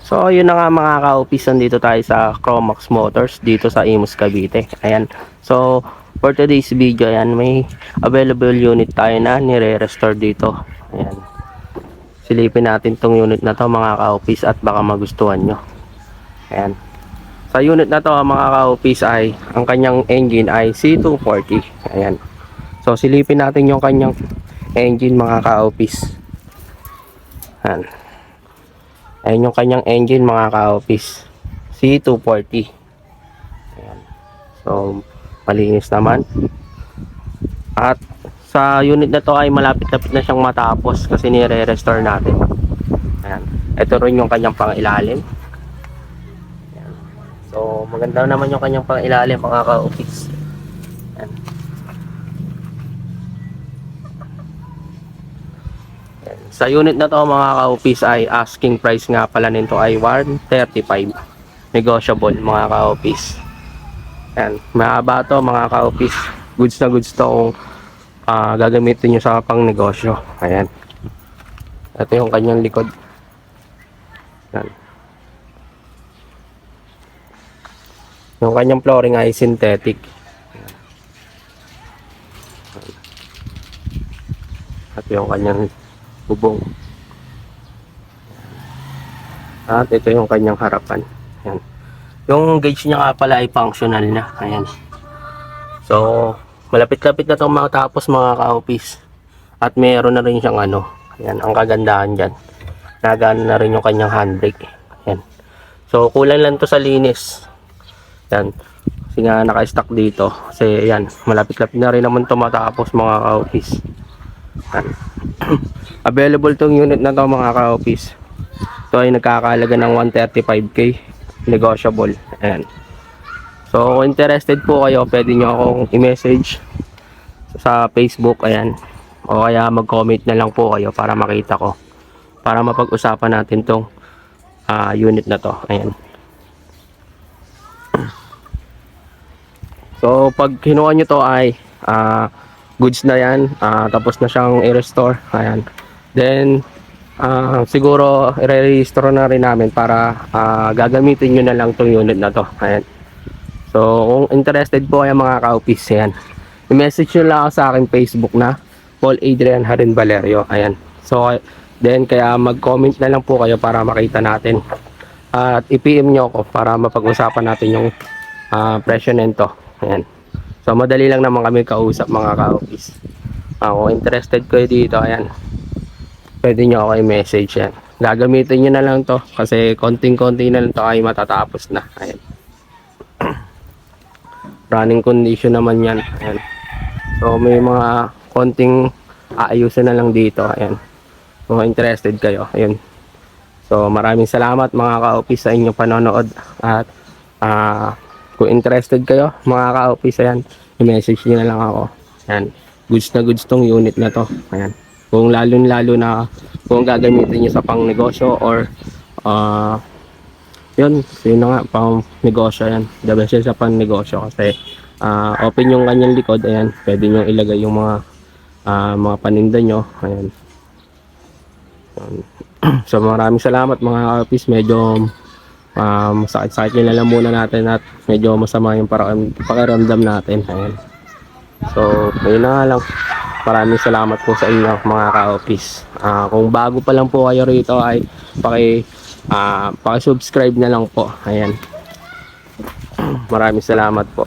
So yun na nga mga ka-office, dito tayo sa Cromax Motors dito sa Imus, Cavite. Ayan. So for today's video, ayan, may available unit tayo na nire-restore dito. Ayan. Silipin natin tong unit na to mga ka-office at baka magustuhan nyo. Ayan. Sa unit na to mga ka-office ay ang kanyang engine ay C240. Ayan. So silipin natin yung kanyang engine mga ka-office. Ayan. Ayan yung kanyang engine mga ka-office, C240. Ayan. So malinis naman. At sa unit na to ay malapit-lapit na siyang matapos kasi nire-restore natin. Ayan. Ito rin yung kanyang pangilalim. Ayan. So maganda naman yung kanyang pangilalim mga ka-office. Ayan. Sa unit na to mga ka-office ay asking price nga pala nito ay 135. Negotiable mga ka-office. Ayan, mahaba to mga ka-office. Goods na goods to kung gagamitin nyo sa pang negosyo. Ayan. Ito yung kanyang likod. Ayan. Yung kanyang flooring ay synthetic. At yung kanyang bubong. At ito yung kanyang harapan. Ayan. Yung gauge niya nga pala ay functional na. Ayan. So, malapit-lapit na itong matapos mga ka-office. At mayroon na rin siyang ano. Ayan, ang kagandahan dyan. Nagana na rin yung kanyang handbrake. Ayan. So, kulang lang to sa linis. Ayan. Kasi nga naka-stock dito. Kasi ayan, malapit-lapit na rin naman ito matapos mga ka-office. Ayan. Available tong unit na to mga ka-office. Ito ay nagkakahalaga ng 135k, negotiable. Ayan. So kung interested po kayo, pwede nyo akong i-message sa Facebook. Ayan. O kaya mag-comment na lang po kayo para makita ko, para mapag-usapan natin tong unit na to. Ayan. So pag kinuha nyo to ay goods na yan, tapos na siyang i-restore. Ayan. Then siguro i-restore na rin namin para gagamitin nyo na lang tong unit na to. Ayan. So kung interested po kayo mga ka-office, ayan, i-message nyo lang ako sa aking Facebook na Paul Adrian Harin Valerio. Ayan. So then kaya mag-comment na lang po kayo para makita natin. At i-PM nyo ako para mapag-usapan natin yung presyo nito. Ayan. So madali lang naman kami kausap mga ka-office. Kung interested kayo dito, ayan, pwede nyo ako i-message yan. Gagamitin nyo na lang to kasi konting-konti na lang to ay matatapos na. Ayan. Running condition naman yan. Ayan. So may mga konting aayusin na lang dito. Ayan. Kung interested kayo, ayan. So maraming salamat mga ka-office sa inyong panonood. At kung interested kayo mga ka-office, ayan, i-message nyo na lang ako. Ayan. Goods na goods tong unit na to. Ayan. Kung lalo na kung gagamitin nyo sa pang negosyo or yun na nga, pang negosyo yan. The best sa pang negosyo kasi open yung kanyang likod. Ayan, pwede nyo ilagay yung mga paninda nyo. Ayan. So maraming salamat mga office. Medyo masakit-sakit yung lalamunan natin at medyo masama yung pakiramdam natin. Ayan. So ayun na nga lang. Maraming salamat po sa inyo mga ka-office. Kung bago pa lang po kayo rito ay paki-subscribe na lang po. Ayan. Maraming salamat po.